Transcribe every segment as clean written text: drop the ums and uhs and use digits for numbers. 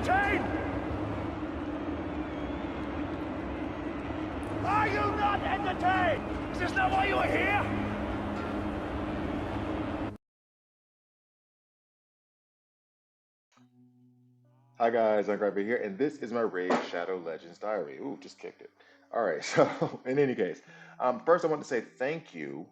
entertained? Are you not entertained? Is this not why you are here? Hi guys, I'm Grabby here, and this is my Raid Shadow Legends diary. Ooh, just kicked it. All right, so in any case, first I want to say thank you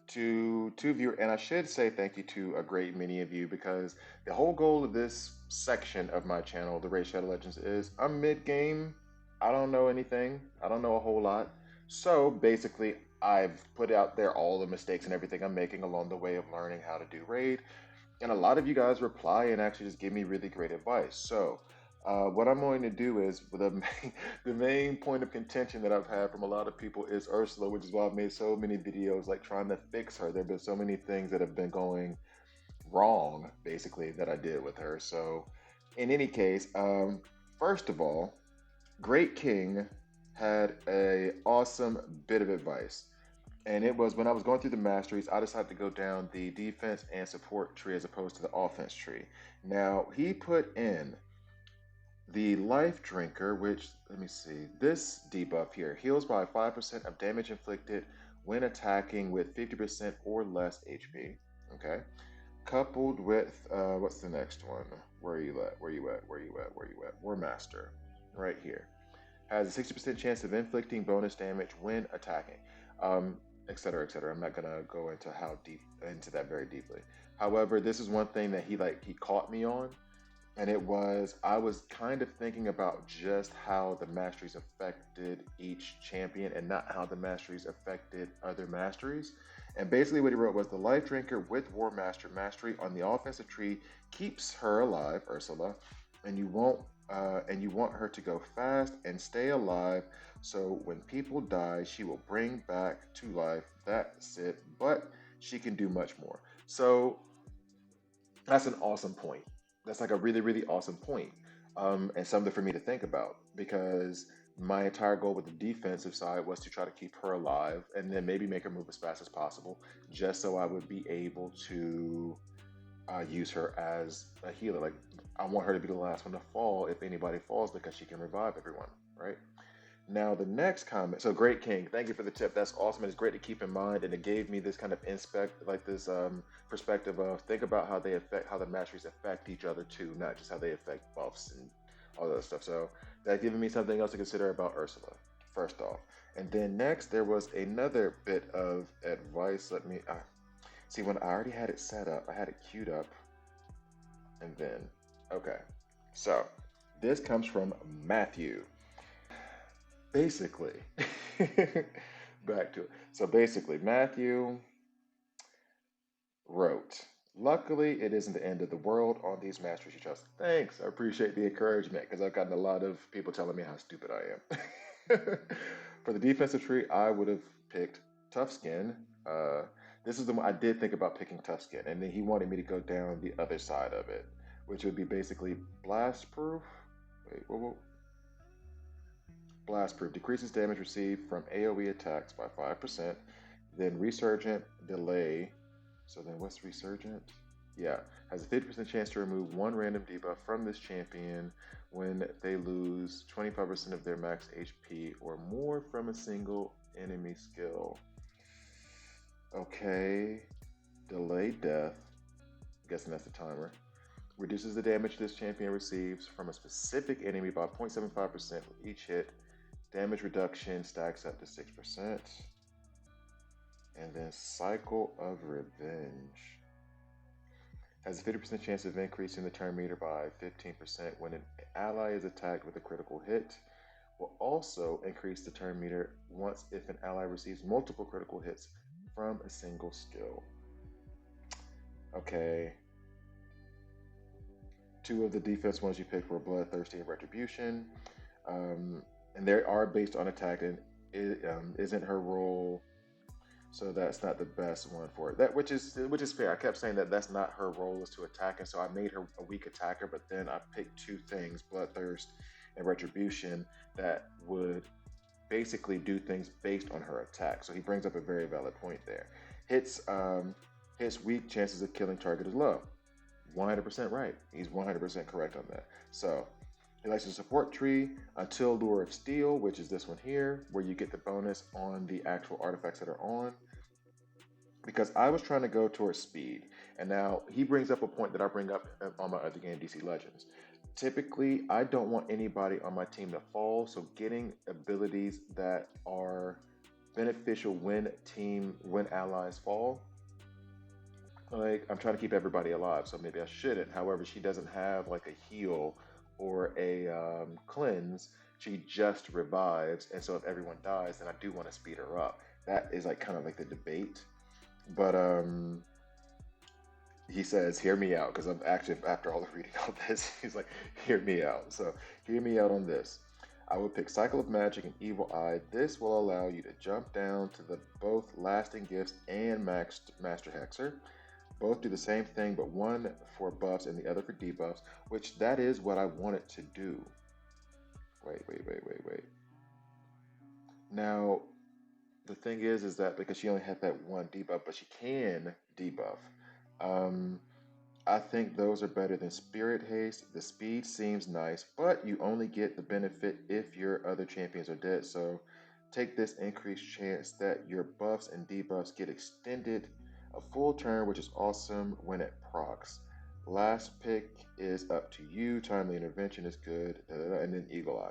to two of you, and I should say thank you to a great many of you because the whole goal of this section of my channel, the Raid Shadow Legends, is I'm mid-game. I don't know anything. I don't know a whole lot. So basically, I've put out there all the mistakes and everything I'm making along the way of learning how to do Raid, and a lot of you guys reply and actually just give me really great advice. So, what I'm going to do is the main point of contention that I've had from a lot of people is Ursula, which is why I've made so many videos like trying to fix her. There have been so many things that have been going wrong, basically, that I did with her. So, in any case, first of all, Great King had a awesome bit of advice, and it was when I was going through the masteries, I decided to go down the defense and support tree as opposed to the offense tree. Now, he put in the life drinker, which, let me see, this debuff here heals by 5% of damage inflicted when attacking with 50% or less HP. Okay. Coupled with, what's the next one? Where are you at? Where are you at? Where are you at? Where are you at? War Master. Right here has a 60% chance of inflicting bonus damage when attacking, et cetera, et cetera. I'm not gonna go into how deep into that very deeply. However, this is one thing that he caught me on, and it was I was kind of thinking about just how the masteries affected each champion and not how the masteries affected other masteries. And basically, what he wrote was the life drinker with War Master mastery on the offensive tree keeps her alive, Ursula, and you want her to go fast and stay alive. So when people die, she will bring back to life. That's it. But she can do much more. So that's an awesome point. That's like a really, really awesome point. And something for me to think about because my entire goal with the defensive side was to try to keep her alive and then maybe make her move as fast as possible, just so I would be able to use her as a healer. Like I want her to be the last one to fall if anybody falls because she can revive everyone, right? Now the next comment. So Great King, thank you for the tip. That's awesome. It's great to keep in mind, and it gave me this kind of inspect, like this perspective of think about how they affect, how the masteries affect each other too, not just how they affect buffs and all that stuff. So that giving me something else to consider about Ursula. First off, and then next there was another bit of advice. Let me see when I already had it set up. I had it queued up, and then okay. So this comes from Matthew. Basically, back to it. So basically, Matthew wrote, luckily, it isn't the end of the world on these masters you trust. Thanks. I appreciate the encouragement because I've gotten a lot of people telling me how stupid I am. For the defensive tree, I would have picked Tough Skin. Uh, this is the one I did think about picking Tough Skin, and then he wanted me to go down the other side of it, which would be basically Blast Proof. Wait, whoa. Blast Proof decreases damage received from AoE attacks by 5%. Then Resurgent Delay. So then what's Resurgent? Yeah, has a 50% chance to remove one random debuff from this champion when they lose 25% of their max HP or more from a single enemy skill. Okay, Delay Death. I'm guessing that's the timer. Reduces the damage this champion receives from a specific enemy by 0.75% with each hit. Damage reduction stacks up to 6%. And then Cycle of Revenge has a 50% chance of increasing the turn meter by 15% when an ally is attacked with a critical hit. Will also increase the turn meter once if an ally receives multiple critical hits from a single skill. Okay. Two of the defense ones you picked were Bloodthirsty and Retribution. And they are based on attack, and it isn't her role, so that's not the best one for it. That which is fair. I kept saying that that's not her role is to attack, and so I made her a weak attacker. But then I picked two things, Bloodthirst and Retribution, that would basically do things based on her attack. So he brings up a very valid point there. Hits weak, chances of killing target is low. 100% right. He's 100% correct on that. So he likes the support tree until Lure of Steel, which is this one here, where you get the bonus on the actual artifacts that are on. Because I was trying to go towards speed, and now he brings up a point that I bring up on my other game, DC Legends. Typically, I don't want anybody on my team to fall, so getting abilities that are beneficial when allies fall, like I'm trying to keep everybody alive, so maybe I shouldn't. However, she doesn't have like a heal or a cleanse. She just revives, and so if everyone dies, then I do want to speed her up. That is like kind of like the debate. But he says, "Hear me out," because I'm actually after all of reading all this, he's like, "Hear me out." So hear me out on this. I would pick Cycle of Magic and Evil Eye. This will allow you to jump down to the both Lasting Gifts and Master Hexer. Both do the same thing, but one for buffs and the other for debuffs, which that is what I wanted to do. Wait. Now, the thing is that because she only had that one debuff, but she can debuff. Um, I think those are better than Spirit Haste. The speed seems nice, but you only get the benefit if your other champions are dead. So take this increased chance that your buffs and debuffs get extended a full turn, which is awesome when it procs. Last pick is up to you. Timely intervention is good. And then Eagle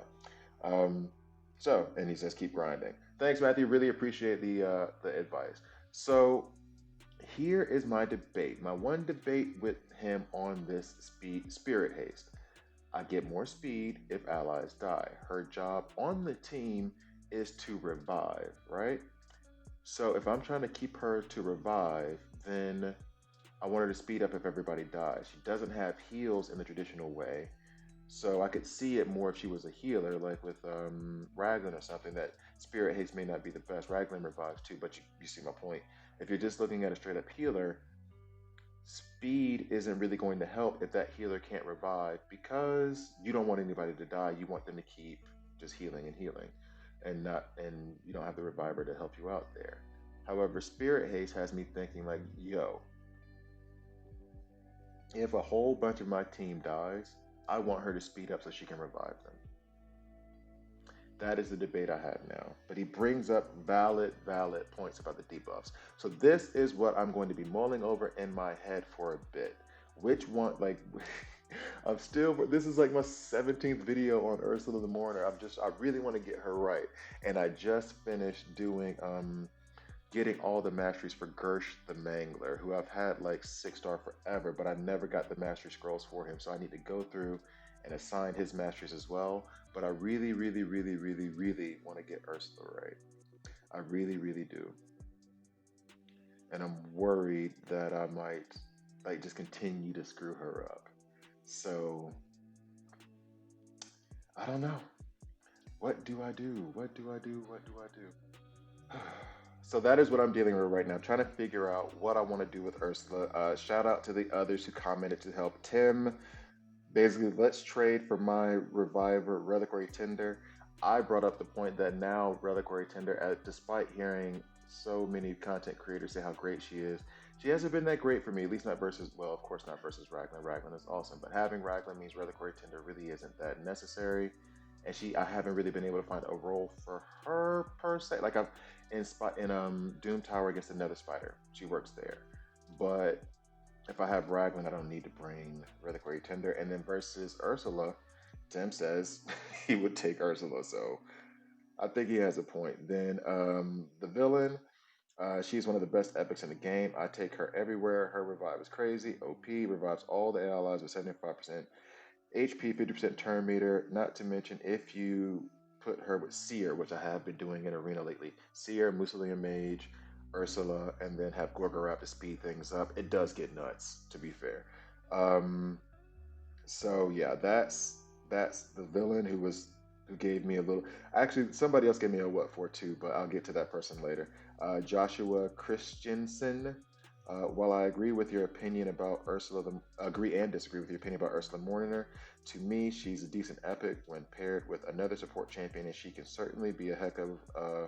Eye. And he says keep grinding. Thanks, Matthew. Really appreciate the advice. So here is my debate. My one debate with him on this spirit haste. I get more speed if allies die. Her job on the team is to revive, right? So if I'm trying to keep her to revive, then I want her to speed up if everybody dies. She doesn't have heals in the traditional way. So I could see it more if she was a healer, like with Raglan or something. That Spirit Haste may not be the best. Raglan revives too, but you see my point. If you're just looking at a straight up healer, speed isn't really going to help if that healer can't revive because you don't want anybody to die. You want them to keep just healing, and you don't have the reviver to help you out there. However, Spirit Haste has me thinking like, yo, if a whole bunch of my team dies, I want her to speed up so she can revive them. That is the debate I have now. But he brings up valid points about the debuffs. So this is what I'm going to be mulling over in my head for a bit. Which one, like, this is like my 17th video on Ursula the Mourner. I really want to get her right. And I just finished doing, getting all the masteries for Gersh the Mangler, who I've had like 6-star forever, but I never got the mastery scrolls for him. So I need to go through and assign his masteries as well. But I really want to get Ursula right. I really do. And I'm worried that I might like just continue to screw her up. So I don't know. What do I do? What do I do? What do I do? So that is what I'm dealing with right now. Trying to figure out what I want to do with Ursula. Shout out to the others who commented to help. Tim, basically, let's trade for my Reviver Reliquary Tender. I brought up the point that now Reliquary Tender, despite hearing so many content creators say how great she hasn't been that great for me, at least not versus, well, of course not versus Raglan. Raglan is awesome, but having Raglan means Reliquary Tender really isn't that necessary. And I haven't really been able to find a role for her per se. Like I've in Doom Tower against another spider, she works there, but if I have Raglan, I don't need to bring Reliquary Tender. And then versus Ursula, Tim says he would take Ursula. So I think he has a point. Then the villain, she's one of the best epics in the game. I take her everywhere. Her revive is crazy. OP revives all the allies with 75% HP, 50% turn meter. Not to mention if you put her with Seer, which I have been doing in Arena lately. Seer, Mussolini Mage, Ursula, and then have Gorgorap to speed things up. It does get nuts, to be fair. Um, so yeah, that's the villain who gave me a little. Actually, somebody else gave me a what for too, but I'll get to that person later. Joshua Christensen. While I agree with your opinion about agree and disagree with your opinion about Ursula Morniner, to me she's a decent epic when paired with another support champion, and she can certainly be a heck of a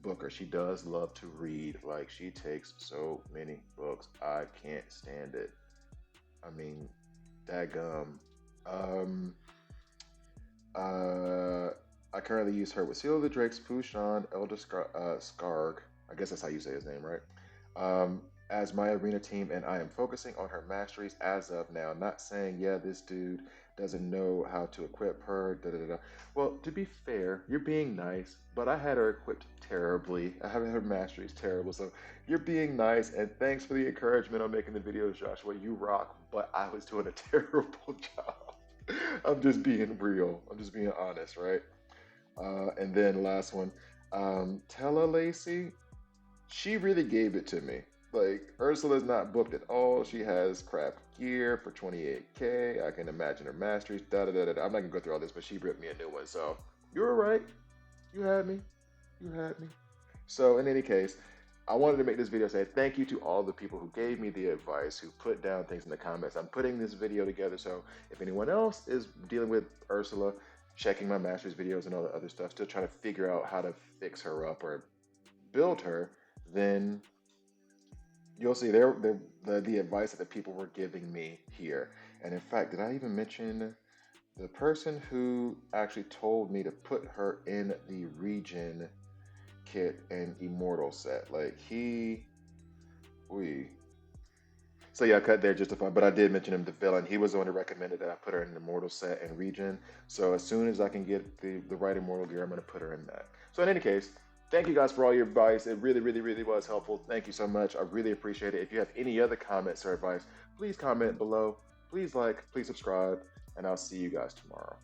booker. She does love to read, like she takes so many books. I can't stand it. I mean, dadgum. Um, uh, I currently use her with Seal of the Drakes, Pushan, Skarg. I guess that's how you say his name, right? Um, as my arena team, and I am focusing on her masteries as of now. Not saying, yeah, this dude doesn't know how to equip her. Da da da. Da. Well, to be fair, you're being nice, but I had her equipped terribly. I have her masteries terrible, so you're being nice, and thanks for the encouragement on making the videos, Joshua. You rock, but I was doing a terrible job. I'm just being real. I'm just being honest, right? And then last one, Tella Lacey, she really gave it to me. Like Ursula's not booked at all. She has crap gear for 28K. I can imagine her masteries. Da da da da. I'm not gonna go through all this, but she ripped me a new one. So you're right. You had me. You had me. So in any case, I wanted to make this video say thank you to all the people who gave me the advice, who put down things in the comments. I'm putting this video together, so if anyone else is dealing with Ursula, checking my master's videos and all the other stuff, still trying to figure out how to fix her up or build her, then you'll see the advice that the people were giving me here. And in fact, did I even mention the person who actually told me to put her in the region kit and immortal set? Like we. So yeah, I cut there just to find, but I did mention him, the villain. He was the one who recommended that I put her in the immortal set and region. So as soon as I can get the right immortal gear, I'm gonna put her in that. So in any case, thank you guys for all your advice. It really, really, really was helpful. Thank you so much. I really appreciate it. If you have any other comments or advice, please comment below. Please like, please subscribe, and I'll see you guys tomorrow.